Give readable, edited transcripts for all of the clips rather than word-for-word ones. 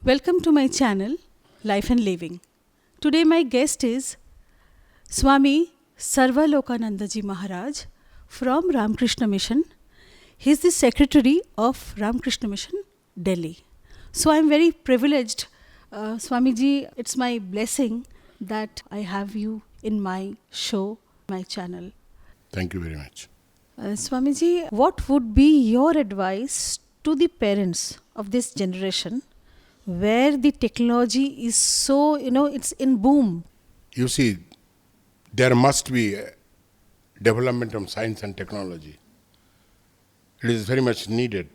Welcome to my channel, Life and Living. Today my guest is Swami Sarvalokanandaji Maharaj from Ramakrishna Mission. He is the secretary of Ramakrishna Mission, Delhi. So I am very privileged, Swamiji. It's my blessing that I have you in my show, my channel. Thank you very much. Swamiji, what would be your advice to the parents of this generation where the technology is so, it's in boom? You see, there must be a development of science and technology. It is very much needed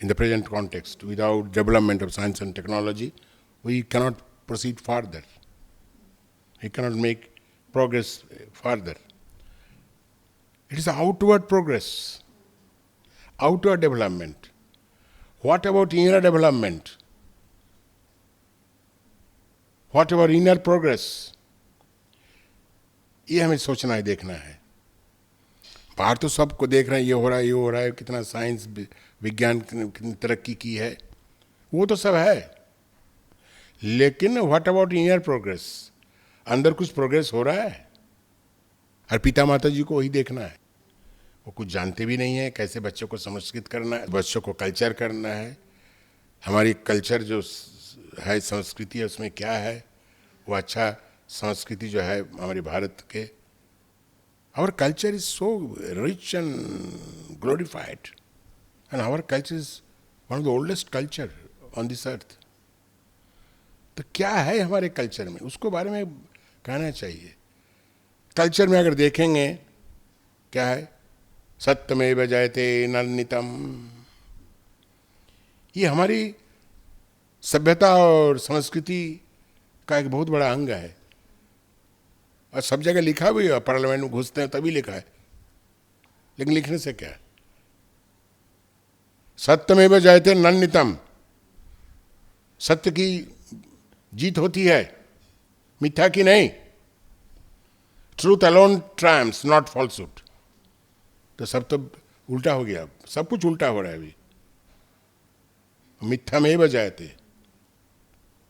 in the present context. Without development of science and technology, we cannot proceed further. We cannot make progress further. It is outward progress, outward development. What about inner development? What about inner progress? ये हमें सोचना है, देखना है. बाहर तो सबको देख रहे हैं, ये हो रहा है, ये हो रहा है, कितना साइंस विज्ञान कितनी तरक्की की है, वो तो सब है. लेकिन व्हाट अबाउट इनर प्रोग्रेस? अंदर कुछ प्रोग्रेस हो रहा है? और पिता माता जी को वही देखना है. वो कुछ जानते भी नहीं है कैसे बच्चों को संस्कृत करना है, बच्चों को कल्चर करना है. हमारी कल्चर जो है, संस्कृति है, उसमें क्या है, वो अच्छा संस्कृति जो है हमारे भारत के. Our culture is so rich and glorified and our culture is one of the oldest culture on this earth. तो क्या है हमारे कल्चर में, उसको बारे में कहना चाहिए. कल्चर में अगर देखेंगे क्या है, सत्यमेव जयते नन्दितम, ये हमारी सभ्यता और संस्कृति का एक बहुत बड़ा अंग है. और सब जगह लिखा भी है, पार्लियामेंट में घुसते हैं तभी लिखा है, लेकिन लिखने से क्या है. सत्यमेव जयते नन्दितम, सत्य की जीत होती है, मिथ्या की नहीं. Truth alone triumphs not falsehood. तो सब तो उल्टा हो गया, सब कुछ उल्टा हो रहा है अभी. मिथ्या में बजाते,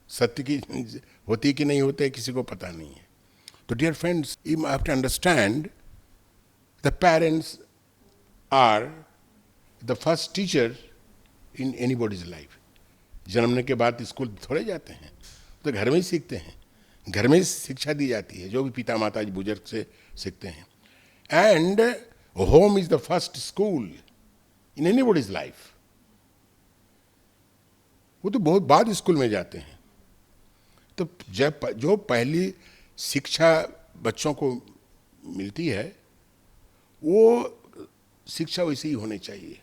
सत्य की होती कि नहीं होते किसी को पता नहीं है. तो dear friends, you have to understand the parents are the first teacher in anybody's life. जन्मने के बाद स्कूल थोड़े जाते हैं, तो घर में ही सीखते हैं. घर में ही शिक्षा दी जाती है, जो भी पिता माता बुजुर्ग से सीखते हैं. And home is the first school in anybody's life. वो तो बहुत बाद स्कूल में जाते हैं. तो जब जो पहली शिक्षा बच्चों को मिलती है, वो शिक्षा वैसे ही होनी चाहिए.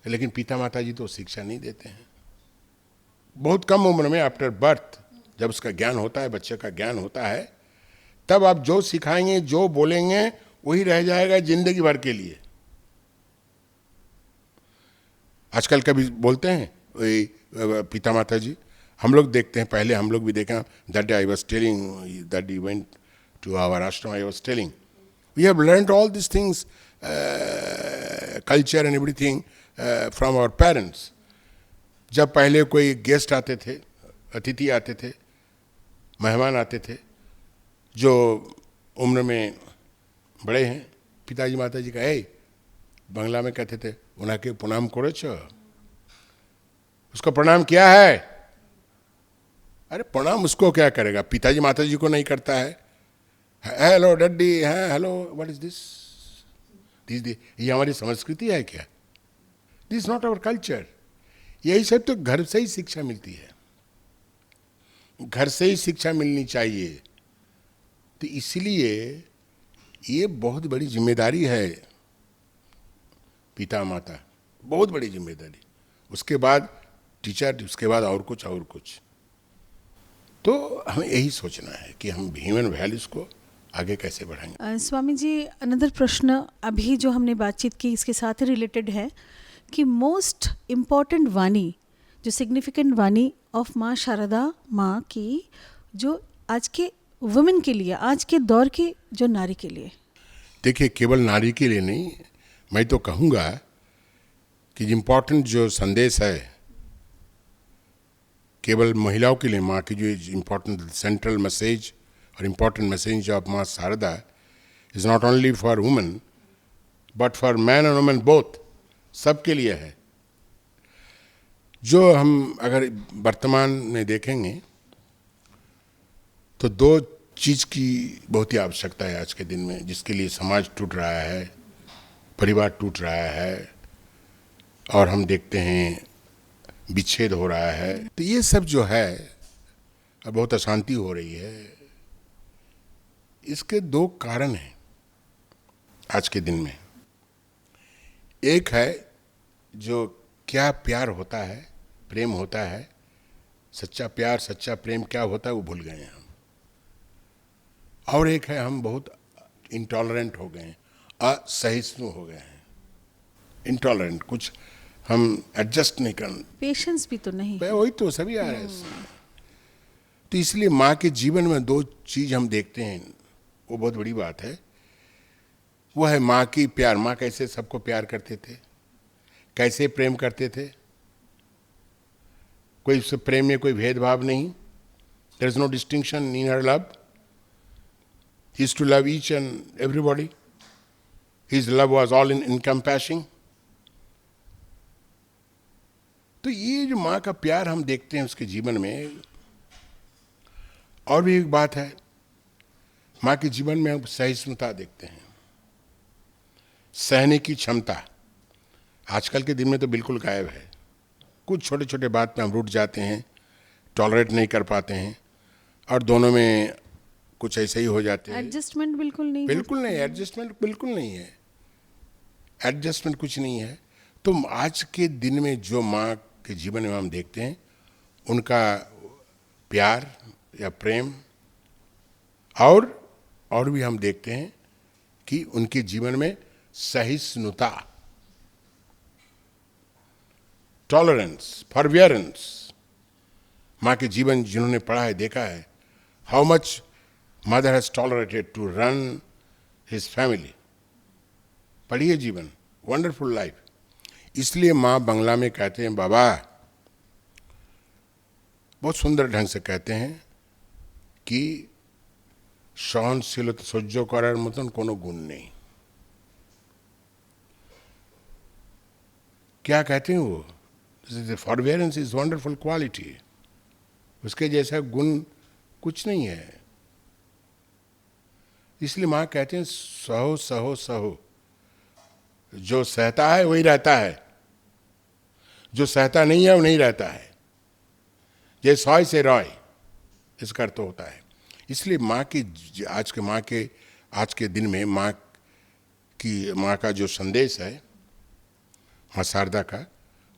लेकिन पिता माता जी तो शिक्षा नहीं देते हैं. बहुत कम उम्र में आफ्टर बर्थ जब उसका ज्ञान होता है, बच्चे का ज्ञान होता है, तब आप जो सिखाएंगे, जो बोलेंगे, वही रह जाएगा जिंदगी भर के लिए. आजकल कभी बोलते हैं पिता माता जी, हम लोग देखते हैं, पहले हम लोग भी देखें. That day I was telling that you went to our ashram, I was telling we have learned all this things, culture and everything from our parents. जब पहले कोई गेस्ट आते थे, अतिथि आते थे, मेहमान आते थे, जो उम्र में बड़े हैं, पिताजी माता जी का है, बंगला में कहते थे उनके प्रणाम करो छो. उसको प्रणाम किया है? अरे प्रणाम उसको क्या करेगा, पिताजी माता जी को नहीं करता है. हेलो डैडी, है हेलो, व्हाट इज दिस. ये हमारी संस्कृति है क्या? This not our culture. यही सब तो घर से ही शिक्षा मिलती है, घर से ही शिक्षा मिलनी चाहिए. तो इसलिए ये बहुत बड़ी जिम्मेदारी है पिता माता, बहुत बड़ी जिम्मेदारी. उसके बाद टीचर, उसके बाद और कुछ. तो हमें यही सोचना है कि हम ह्यूमन वैल्यूज को आगे कैसे बढ़ाएंगे. स्वामी जी, अनदर प्रश्न अभी जो हमने बातचीत की इसके साथ ही रिलेटेड है कि मोस्ट इम्पॉर्टेंट वाणी, जो सिग्निफिकेंट वाणी ऑफ माँ शारदा माँ की, जो आज के वुमेन के लिए, आज के दौर की जो नारी के लिए. देखिए, केवल नारी के लिए नहीं, मैं तो कहूँगा कि इम्पोर्टेंट जो संदेश है केवल महिलाओं के लिए माँ की जो इम्पोर्टेंट सेंट्रल मैसेज और इम्पोर्टेंट मैसेज ऑफ माँ Sharada is not only for women but for man and women both, सबके लिए है। जो हम अगर वर्तमान में देखेंगे तो दो चीज़ की बहुत ही आवश्यकता है आज के दिन में, जिसके लिए समाज टूट रहा है, परिवार टूट रहा है, और हम देखते हैं विच्छेद हो रहा है। तो ये सब जो है, अब बहुत अशांति हो रही है, इसके दो कारण हैं आज के दिन में। एक है जो क्या प्यार होता है, प्रेम होता है, सच्चा प्यार सच्चा प्रेम क्या होता है वो भूल गए हैं हम। और एक है हम बहुत इंटॉलरेंट हो गए हैं, असहिष्णु हो गए हैं। इंटॉलरेंट, कुछ हम एडजस्ट नहीं कर, पेशेंस भी तो नहीं। वही तो सभी आ रहे हैं। तो इसलिए माँ के जीवन में दो चीज हम देखते हैं, वो बहुत बड़ी बात है। वो है माँ की प्यार, माँ कैसे सबको प्यार करते थे, कैसे प्रेम करते थे, कोई उससे प्रेम में कोई भेदभाव नहीं, there is no distinction in her love, he is to love each and everybody, his love was all in compassion. तो ये जो माँ का प्यार हम देखते हैं उसके जीवन में। और भी एक बात है, माँ के जीवन में हम सहिष्णुता देखते हैं, सहने की क्षमता आजकल के दिन में तो बिल्कुल गायब है। कुछ छोटे छोटे बात पे हम रुठ जाते हैं, टॉलरेट नहीं कर पाते हैं, और दोनों में कुछ ऐसे ही हो जाते हैं। एडजस्टमेंट बिल्कुल नहीं, बिल्कुल नहीं, एडजस्टमेंट बिल्कुल नहीं है, एडजस्टमेंट कुछ नहीं है। तो आज के दिन में जो माँ के जीवन में हम देखते हैं, उनका प्यार या प्रेम, और भी हम देखते हैं कि उनके जीवन में सहिष्णुता, टॉलरेंस, फॉरबियरेंस। माँ के जीवन जिन्होंने पढ़ा है, देखा है, how much mother has tolerated to run his family. पढ़िए जीवन, वंडरफुल लाइफ। इसलिए माँ बंगला में कहते हैं, बाबा बहुत सुंदर ढंग से कहते हैं कि सहनशीलता सह्य करार मतन कोनो गुण नहीं। क्या कहते हैं वो, फॉरबियरेंस इज वंडरफुल क्वालिटी, उसके जैसा गुण कुछ नहीं है। इसलिए माँ कहते हैं सहो सहो सहो, जो सहता है वही रहता है, जो सहता नहीं है वो नहीं रहता है। जय सॉय से रॉय, इसका अर्थ होता है। इसलिए माँ की आज के दिन में माँ का जो संदेश है माँ शारदा का,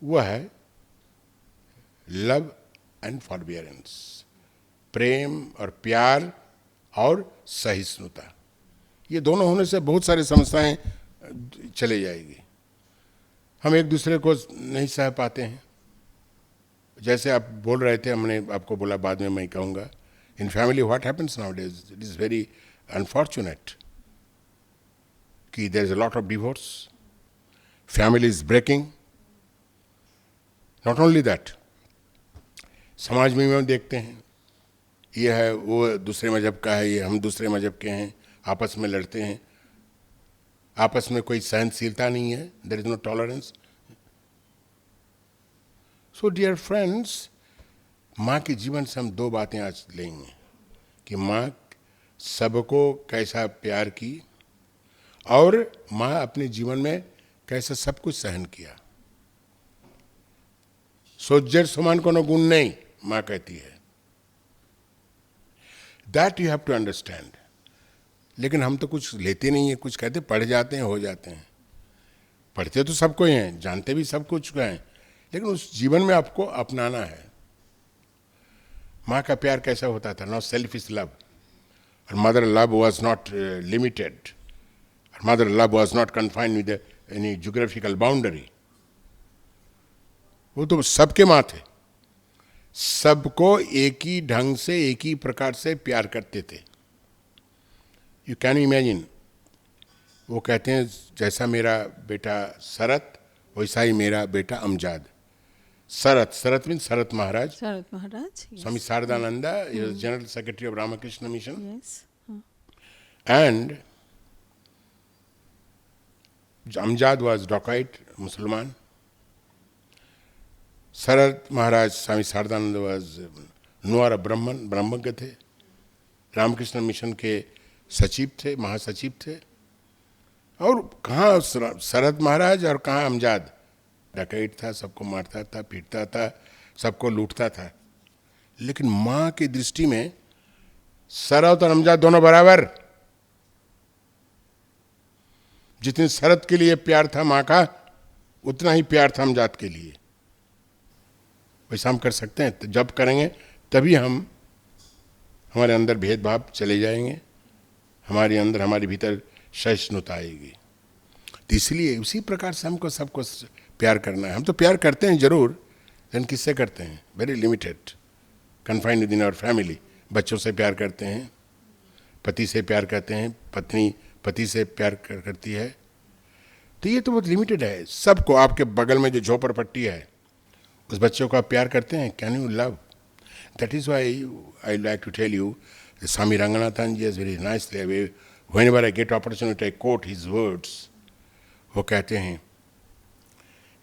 वह है लव एंड फॉरबियरेंस, प्रेम और प्यार और सहिष्णुता। ये दोनों होने से बहुत सारी समस्याएं चले जाएगी। हम एक दूसरे को नहीं सह पाते हैं। जैसे आप बोल रहे थे, हमने आपको बोला, बाद में मैं कहूँगा, in family what happens nowadays, it is very unfortunate कि there is a lot of divorce, family is breaking. Not only that, समाज में हम देखते हैं, ये है वो दूसरे मजहब का है, ये हम दूसरे मजहब के हैं, आपस में लड़ते हैं, आपस में कोई सहनशीलता नहीं है, there is no tolerance. So dear friends, माँ के जीवन से हम दो बातें आज लेंगे कि माँ सबको कैसा प्यार की, और माँ अपने जीवन में कैसा सब कुछ सहन किया। सोजर समान कोनो गुण नहीं, माँ कहती है, that you have to understand. लेकिन हम तो कुछ लेते नहीं है, कुछ कहते पढ़ जाते हैं, हो जाते हैं। पढ़ते तो सबको ही हैं, जानते भी सब कुछ हैं, लेकिन उस जीवन में आपको अपनाना है। माँ का प्यार कैसा होता था, नॉट सेल्फिश लव, और mother love was not limited, mother love was not confined with any geographical boundary. वो तो सबके माँ थे, सबको एक ही ढंग से एक ही प्रकार से प्यार करते थे। यू कैन इमेजिन, वो कहते हैं जैसा मेरा बेटा शरत वैसा ही मेरा बेटा अमजाद। Sarat means Sarat Maharaj. Sarat Maharaj. Yes. Swami Saradananda is General Secretary of Ramakrishna Mission. Yes. And Amjad was Dacoit, Musliman. Sarat Maharaj, Swami Saradananda was Nuara Brahman, ब्रह्मज्ञ थे. रामकृष्ण मिशन के सचिव थे, महासचिव थे. और कहाँ शरद महाराज और कहाँ अमजाद. डकैत था, सबको मारता था, पीटता था, सबको लूटता था. लेकिन माँ की दृष्टि में शरद और अमजाद दोनों बराबर. जितनी शरद के लिए प्यार था माँ का, उतना ही प्यार था अमजाद के लिए. वैसा हम कर सकते हैं. तो जब करेंगे तभी हम हमारे अंदर भेदभाव चले जाएंगे, हमारे अंदर हमारे भीतर सहिष्णुता आएगी. तो इसलिए उसी प्रकार से हमको सबको प्यार करना है. हम तो प्यार करते हैं जरूर, लेकिन किससे करते हैं? Very limited, confined within our family. बच्चों से प्यार करते हैं, पति से प्यार करते हैं, पत्नी पति से प्यार करती है. तो ये तो बहुत लिमिटेड है. सबको, आपके बगल में जो झोपड़पट्टी है उस बच्चों को आप प्यार करते हैं. Can you love? That is why I like to tell you, Swami Ranganathan ji is very nicely, whenever I get opportunity, I quote his words. वो कहते हैं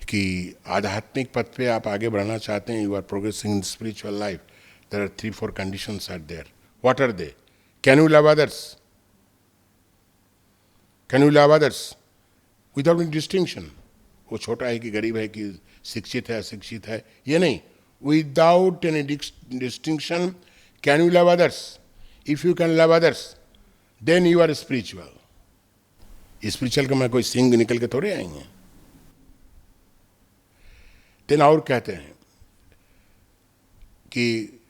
कि आध्यात्मिक पथ पे आप आगे बढ़ना चाहते हैं, you are progressing in spiritual life, there are 3-4 conditions are there. What are they? Can you love others? Can you love others? Without any distinction. वो छोटा है कि गरीब है कि शिक्षित है अशिक्षित है, ये नहीं. Without any distinction, can you love others? If you can love others, then you are spiritual. Spiritual का मैं कोई सिंग निकल के थोड़े आएंगे. देन और कहते हैं कि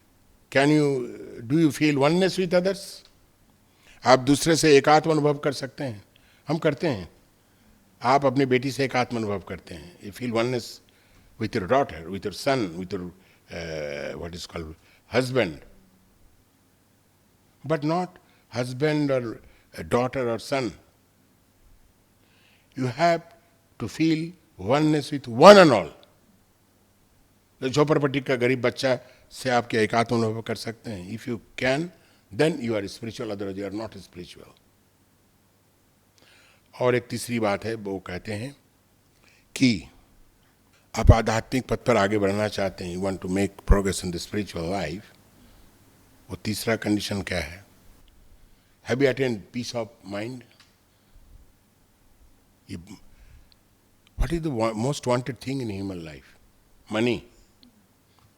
can you do you feel oneness with others? आप दूसरे से एकात्म अनुभव कर सकते हैं. हम करते हैं. आप अपनी बेटी से एकात्म अनुभव करते हैं. You feel oneness with your daughter, with your son, with your what is called husband, but not husband or a daughter or son. You have to feel oneness with one and all. तो झोपड़पट्टी का गरीब बच्चा से आप क्या एकात्म अनुभव कर सकते हैं? If you can, then you are spiritual, otherwise you are not spiritual. और एक तीसरी बात है, वो कहते हैं कि आप आध्यात्मिक पथ पर आगे बढ़ना चाहते हैं, you want to make progress in the spiritual life. वो तीसरा कंडीशन क्या है? Have you attend peace of mind? What is the most wanted thing in human life? Money,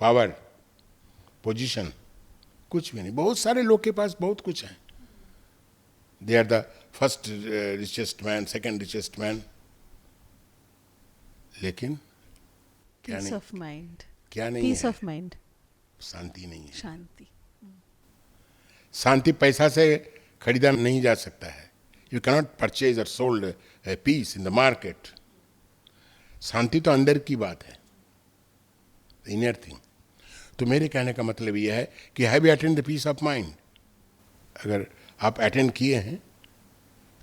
power, position? कुछ भी नहीं. बहुत सारे लोग के पास बहुत कुछ है. They are the first richest man, second richest man. लेकिन क्या Peace नहीं? of mind. क्या नहीं Peace है? of mind. शांति नहीं है. Shanti. शांति पैसा से खरीदा नहीं जा सकता है. You cannot purchase or sold peace in the market. शांति तो अंदर की बात है, इनर थिंग. तो मेरे कहने का मतलब यह है कि have you attend the peace of mind? अगर आप अटेंड किए हैं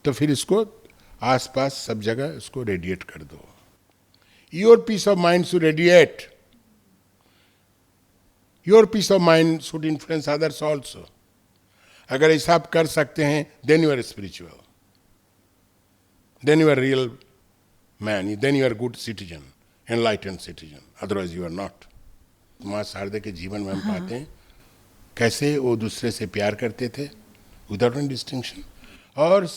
तो फिर इसको आसपास सब जगह इसको रेडिएट कर दो. Your peace of mind should radiate. Your peace of mind should influence others also. अगर ऐसा आप कर सकते हैं, then you are spiritual. Then you are real man. Then you are good citizen, enlightened citizen. Otherwise you are not. माँ शारदा के जीवन में हम पाते हैं कैसे वो दूसरे से प्यार करते थे विदाउट एनी डिस्टिंक्शन, और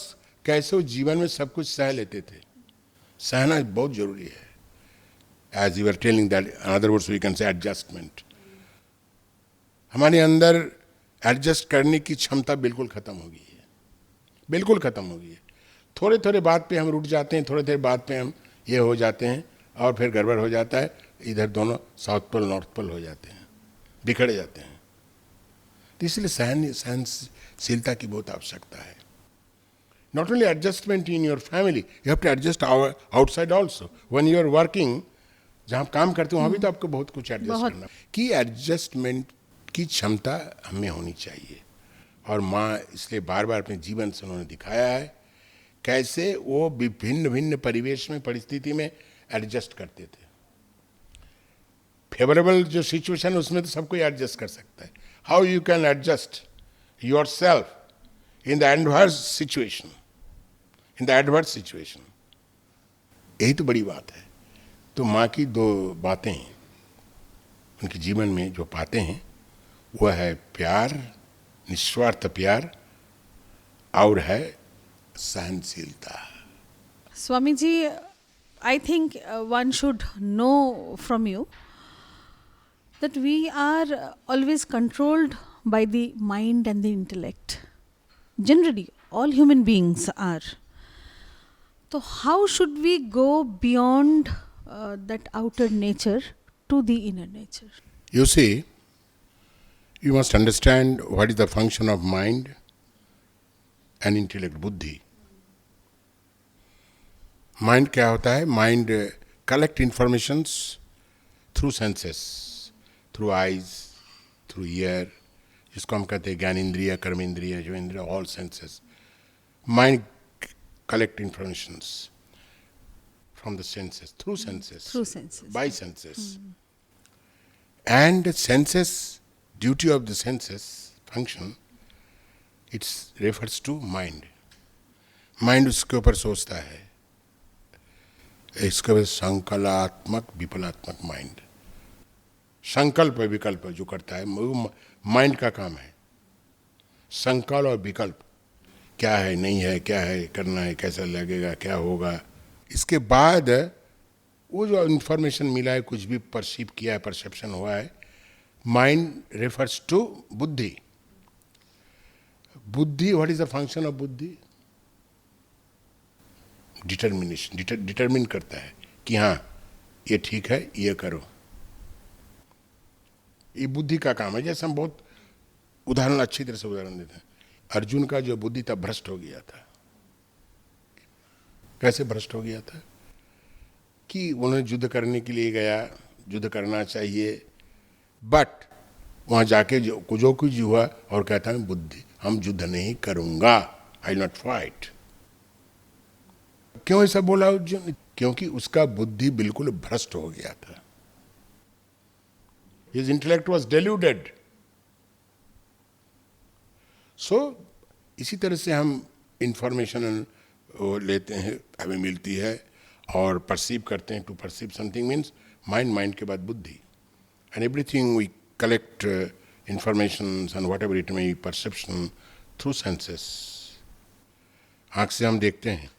कैसे वो जीवन में सब कुछ सह लेते थे. सहना बहुत जरूरी है. As you were telling that, in other words, we can say adjustment. हमारे अंदर एडजस्ट करने की क्षमता बिल्कुल खत्म हो गई है. बिल्कुल खत्म हो गई है. थोड़े थोड़े बात पे हम रुक जाते हैं, थोड़े थोड़े बात पे हम ये हो जाते हैं, और फिर गड़बड़ हो जाता है. इधर दोनों साउथ पोल नॉर्थ पोल हो जाते हैं, बिखड़ जाते हैं. तो इसलिए सहनशीलता की बहुत आवश्यकता है. Not only adjustment in your family, you have to adjust outside also. When you are working, जहाँ आप काम करते हो वहाँ भी तो आपको बहुत कुछ एडजस्ट करना कि एडजस्टमेंट की क्षमता हमें होनी चाहिए. और माँ इसलिए बार बार अपने जीवन से उन्होंने दिखाया है कैसे वो विभिन्न भिन्न परिवेश में, परिस्थिति में एडजस्ट करते थे. फेवरेबल जो सिचुएशन है उसमें तो सब कोई एडजस्ट कर सकता है. How you can adjust your self in the adverse situation, यही तो बड़ी बात है. तो माँ की दो बातें उनके जीवन में जो पाते हैं वह है प्यार, निस्वार्थ प्यार, और है सहनशीलता. Swami ji, I think one should know from you that we are always controlled by the mind and the intellect. Generally, all human beings are. So, how should we go beyond that outer nature to the inner nature? You see, you must understand what is the function of mind and intellect, buddhi. Mind क्या होता है? Mind collect informations through senses, through eyes, through year, जिसको हम कहते हैं ज्ञान इंद्रिय, कर्म इंद्रिय, जो इंद्रिय, all senses. Mind collect informations from the senses, through senses, by senses. And senses, duty of the senses function, its refers to mind. Mind उसके ऊपर सोचता है. इसका संकल्पात्मक विकल्पात्मक माइंड. संकल्प विकल्प जो करता है माइंड का काम है. संकल्प और विकल्प, क्या है, नहीं है, क्या है, करना है, कैसा लगेगा, क्या होगा. इसके बाद वो जो इंफॉर्मेशन मिला है, कुछ भी परसीव किया है, परसेप्शन हुआ है, माइंड रेफर्स टू बुद्धि. बुद्धि, what is the function of बुद्धि? डिटर्मिनेशन, डिटर्मिन करता है कि हाँ ये ठीक है, ये करो. ये बुद्धि का काम है. जैसे हम बहुत उदाहरण, अच्छी तरह से उदाहरण देते हैं. अर्जुन का जो बुद्धि था भ्रष्ट हो गया था. कैसे भ्रष्ट हो गया था? कि उन्होंने युद्ध करने के लिए गया, युद्ध करना चाहिए, बट वहां जाके जो कुछ हुआ और कहता है बुद्धि, हम युद्ध नहीं करूंगा, आई नॉट फाइट. क्यों ऐसा बोला अर्जुन? क्योंकि उसका बुद्धि बिल्कुल भ्रष्ट हो गया था. His intellect was deluded. So, इसी तरह से हम इंफॉर्मेशन लेते हैं, हमें मिलती है और परसीव करते हैं. To perceive something means mind के बाद बुद्धि. And everything we collect information and whatever it may, perception through senses. आँख से हम देखते हैं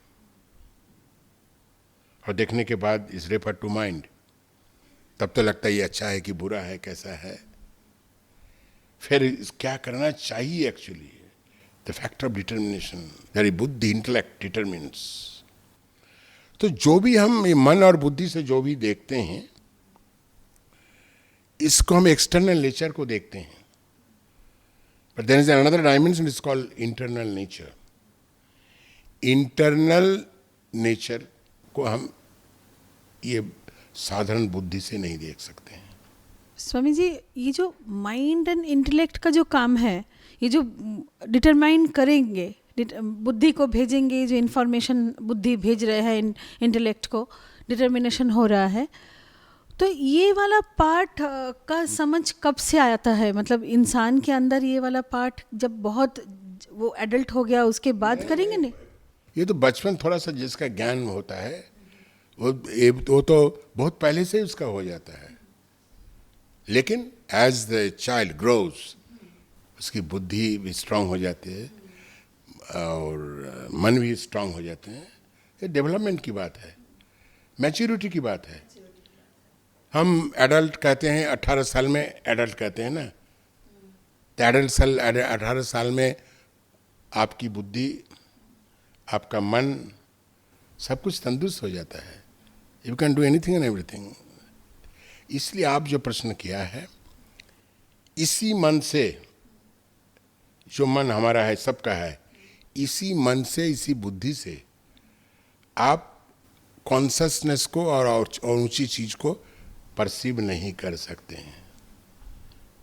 और देखने के बाद इज रेफर टू माइंड. तब तो लगता है ये अच्छा है कि बुरा है, कैसा है. फिर क्या करना चाहिए actually, the factor of determination, that बुद्धि, इंटेलेक्ट डिटर्मिन्स. तो जो भी हम मन और बुद्धि से जो भी देखते हैं, इसको हम एक्सटर्नल नेचर को देखते हैं. But there is another dimension, is called internal nature. Internal nature को हम ये साधारण बुद्धि से नहीं देख सकते हैं. स्वामी जी, ये जो माइंड एंड इंटेलेक्ट का जो काम है, ये जो डिटरमाइन करेंगे, बुद्धि को भेजेंगे, जो इन्फॉर्मेशन बुद्धि भेज रहे हैं इंटेलेक्ट को, डिटर्मिनेशन हो रहा है, तो ये वाला पार्ट का समझ कब से आता है? मतलब इंसान के अंदर ये वाला पार्ट जब बहुत वो एडल्ट हो गया उसके बाद करेंगे? नहीं, ये तो बचपन थोड़ा सा जिसका ज्ञान होता है वो तो बहुत पहले से उसका हो जाता है. लेकिन एज द चाइल्ड ग्रोज, उसकी बुद्धि भी स्ट्रांग हो जाती है और मन भी स्ट्रांग हो जाते हैं. ये डेवलपमेंट की बात है, मैच्योरिटी की बात है. हम एडल्ट कहते हैं, 18 साल में एडल्ट कहते हैं ना. तो एडल्ट साल, 18 साल में आपकी बुद्धि, आपका मन, सब कुछ तंदुरुस्त हो जाता है. You can do anything and everything. इसलिए आप जो प्रश्न किया है, इसी मन से, जो मन हमारा है, सबका है, इसी मन से, इसी बुद्धि से आप कॉन्शसनेस को और ऊंची चीज को परसीव नहीं कर सकते हैं.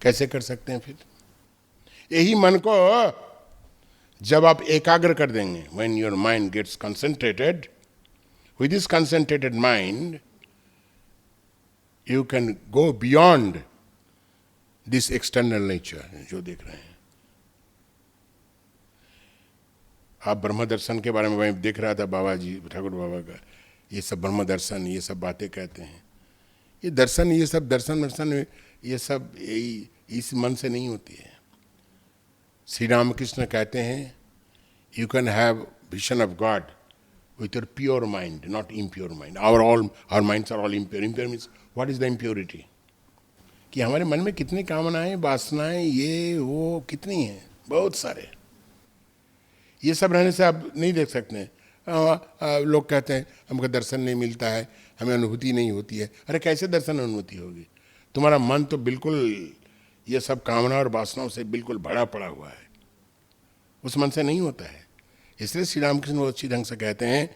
कैसे कर सकते हैं फिर? यही मन को जब आप एकाग्र कर देंगे, when your mind gets concentrated, with this concentrated mind you can go beyond this external nature जो देख रहे हैं आप। ब्रह्म दर्शन के बारे में मैं देख रहा था बाबा जी ठाकुर बाबा का, ये सब ब्रह्म दर्शन ये सब बातें कहते हैं, ये दर्शन ये सब दर्शन ये सब इस मन से नहीं होती है। श्री रामकृष्ण कहते हैं you can have vision of God with your pure mind, not impure mind. Our minds are all impure. Impure means what is the impurity? कि हमारे मन में कितनी कामनाएं वासनाएं ये वो कितनी हैं, बहुत सारे। ये सब रहने से आप नहीं देख सकते। लोग कहते हैं हमको दर्शन नहीं मिलता है, हमें अनुभूति नहीं होती है। अरे कैसे दर्शन अनुभूति होगी? तुम्हारा मन तो बिल्कुल ये सब कामना और वासनाओं से बिल्कुल भरा पड़ा हुआ है, उस मन से नहीं होता है। इसलिए श्री रामकृष्ण बहुत अच्छी ढंग से कहते हैं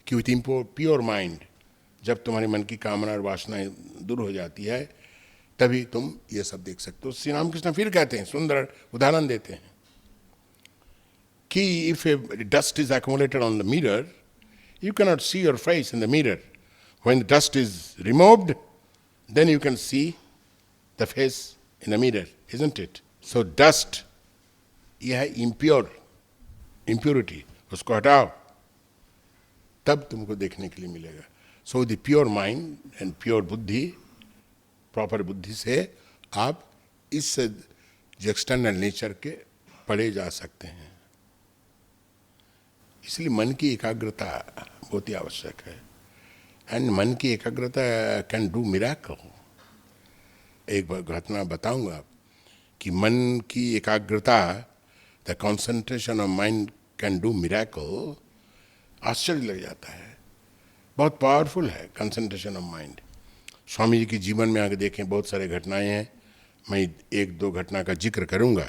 कि विथ प्योर माइंड, जब तुम्हारे मन की कामना और वासनाएं दूर हो जाती है तभी तुम ये सब देख सकते हो। श्री रामकृष्ण फिर कहते हैं, सुंदर उदाहरण देते हैं कि if A dust is accumulated on the mirror, you cannot see your face in the mirror. When the dust is removed, then you can see the face in the mirror, isn't it? So dust, यह है impure, impurity, उसको हटाओ तब तुमको देखने के लिए मिलेगा। So the pure mind and pure बुद्धि, प्रॉपर बुद्धि से आप इस जो एक्सटर्नल नेचर के पढ़े जा सकते हैं। इसलिए मन की एकाग्रता बहुत ही आवश्यक है। एंड मन की एकाग्रता कैन डू मिरेकल। एक घटना बताऊंगा आप कि मन की एकाग्रता, the concentration of mind can do miracle. आश्चर्य लग जाता है, बहुत पावरफुल है concentration of mind. Swami ji के जीवन में आगे देखें बहुत सारे घटनाएं हैं, मैं एक दो घटना का जिक्र करूंगा।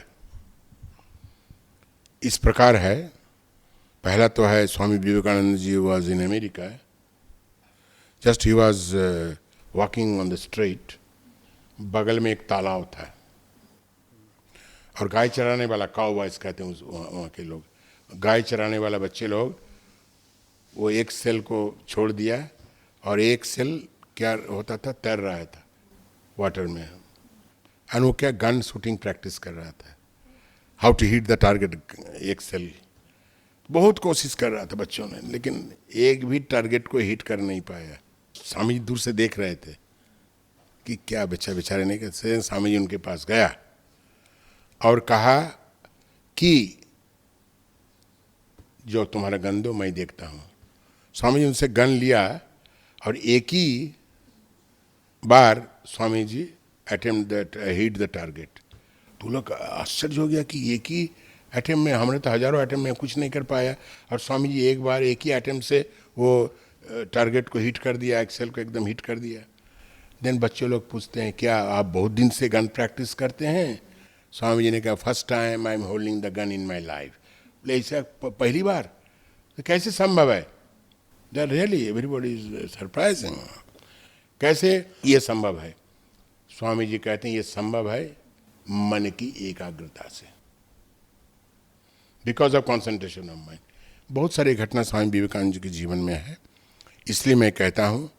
इस प्रकार है, पहला तो है Swami Vivekananda ji was in America, just he was walking on the street, बगल में एक तालाब था और गाय चराने वाला, काउ बॉयज कहते हैं वहाँ के लोग, गाय चराने वाला बच्चे लोग, वो एक सेल को छोड़ दिया और एक सेल क्या होता था, तैर रहा था वाटर में, और वो क्या गन शूटिंग प्रैक्टिस कर रहा था, how to hit the target. एक सेल बहुत कोशिश कर रहा था बच्चों ने, लेकिन एक भी टारगेट को हिट कर नहीं पाया। स्वामी जी दूर से देख रहे थे कि क्या बच्चा बेचारे नहीं कर। स्वामी जी उनके पास गया और कहा कि जो तुम्हारा गन दो मैं देखता हूँ। स्वामी जी उनसे गन लिया और एक ही बार Swami ji attempt hit the target. तो लोग आश्चर्य हो गया कि एक ही अटेम्प्ट में, हमने तो हजारों अटेम्प्ट में कुछ नहीं कर पाया, और स्वामी जी एक बार एक ही अटेम्प्ट से वो टारगेट को हिट कर दिया, एक्सेल को एकदम हिट कर दिया। देन बच्चे लोग पूछते हैं क्या आप बहुत दिन से गन प्रैक्टिस करते हैं? स्वामी जी ने कहा first time I am holding the gun in my life. बोले ऐसा पहली बार? तो कैसे संभव है? That really everybody is surprising. कैसे ये संभव है? स्वामी जी कहते हैं ये संभव है मन की एकाग्रता से, because of concentration of mind. बहुत सारी घटना स्वामी विवेकानंद जी के जीवन में है। इसलिए मैं कहता हूँ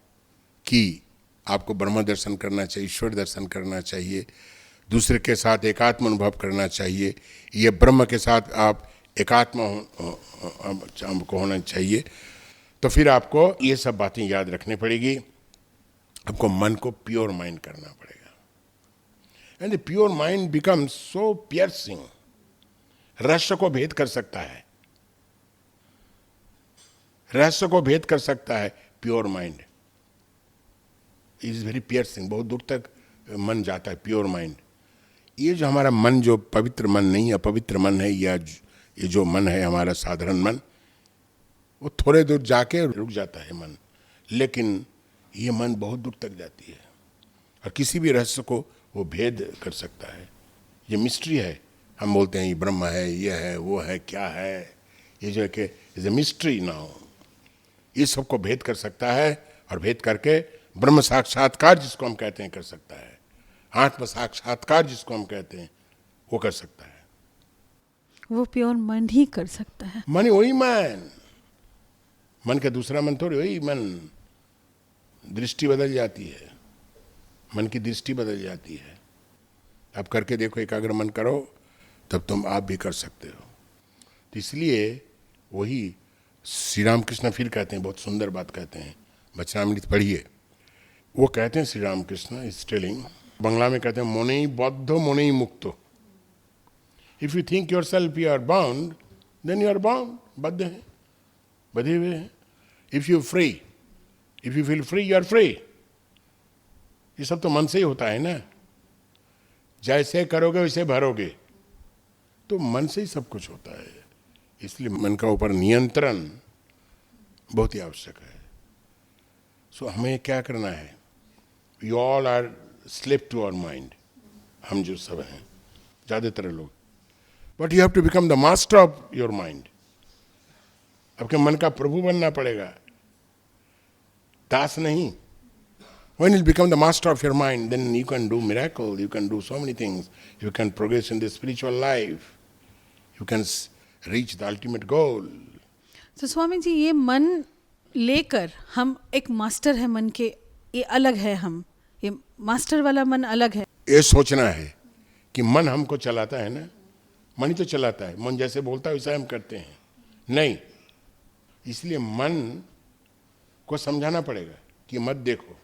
कि आपको ब्रह्म दर्शन करना चाहिए, ईश्वर दर्शन करना चाहिए, दूसरे के साथ एकात्म अनुभव करना चाहिए। ये ब्रह्म के साथ आप एकात्म को होना चाहिए। तो फिर आपको ये सब बातें याद रखनी पड़ेगी। आपको मन को प्योर माइंड करना पड़ेगा। And the pure mind becomes so piercing, रहस्य को भेद कर सकता है, रहस्य को भेद कर सकता है। Pure mind is very piercing, बहुत दूर तक मन जाता है प्योर माइंड। ये जो हमारा मन, जो पवित्र मन नहीं, अपवित्र मन है, या ये जो मन है हमारा साधारण मन, वो थोड़े दूर जाके रुक जाता है मन, लेकिन ये मन बहुत दूर तक जाती है और किसी भी रहस्य को वो भेद कर सकता है। ये मिस्ट्री है। हम बोलते हैं ये ब्रह्म है, ये है, वो है, क्या है, ये जो है कि इज ए मिस्ट्री नाउ। ये सबको भेद कर सकता है और भेद करके ब्रह्म साक्षात्कार जिसको हम कहते हैं कर सकता है, आत्म साक्षात्कार जिसको हम कहते हैं वो कर सकता है। वो प्योर मन ही कर सकता है। मन वही मन का दूसरा मन थोड़ी, वही मन। दृष्टि बदल जाती है। मन की दृष्टि बदल जाती है। अब करके देखो, एकाग्र मन करो, तब तुम आप भी कर सकते हो। तो इसलिए वही श्री राम कृष्ण फिर कहते हैं, बहुत सुंदर बात कहते हैं, वचनामृत पढ़िए। वो कहते हैं Shri Ramakrishna is telling, Bangla में कहते हैं मोनेई बद्धो मोनेई मुक्तो। If you think yourself you are bound, then you are bound, बद्ध हैं, बधे हुए हैं। If you free, if you feel free, you are free. ये सब तो मन से ही होता है ना, जैसे करोगे वैसे भरोगे, तो मन से ही सब कुछ होता है। इसलिए मन का ऊपर नियंत्रण बहुत ही आवश्यक है। सो हमें क्या करना है, we all are slave to our mind, हम जो सब हैं ज़्यादातर लोग, but you have to become the master of your mind. आपके मन का प्रभु बनना पड़ेगा, दास नहीं। When you become the master of your mind, then you can do miracle, you can do so many things, you can progress in the spiritual life, you can reach the ultimate goal. तो स्वामी जी, ये मन लेकर हम एक master है मन के, ये अलग है, हम ये मास्टर वाला मन अलग है। ये सोचना है कि मन हमको चलाता है ना, मन ही तो चलाता है, मन जैसे बोलता है वैसा हम करते हैं, नहीं। इसलिए मन को समझाना पड़ेगा कि मत देखो,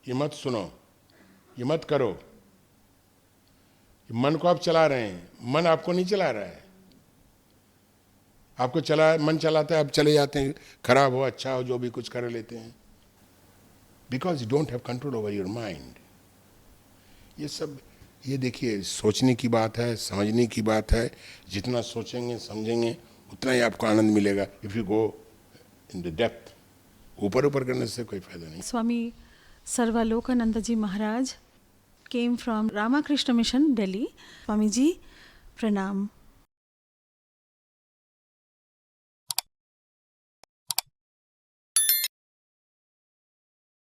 ये मत सुनो, ये मत करो। मन को आप चला रहे हैं, मन आपको नहीं चला रहा है। आपको मन चलाता है, आप चले जाते हैं, खराब हो अच्छा हो जो भी कुछ कर लेते हैं, because you don't have control over your mind. ये सब, ये देखिए, सोचने की बात है, समझने की बात है। जितना सोचेंगे समझेंगे उतना ही आपको आनंद मिलेगा। If you go in the depth, ऊपर ऊपर करने से कोई फायदा नहीं। स्वामी सर्वलोकानंद जी महाराज came from Ramakrishna Mission, Delhi. Swami ji, pranam.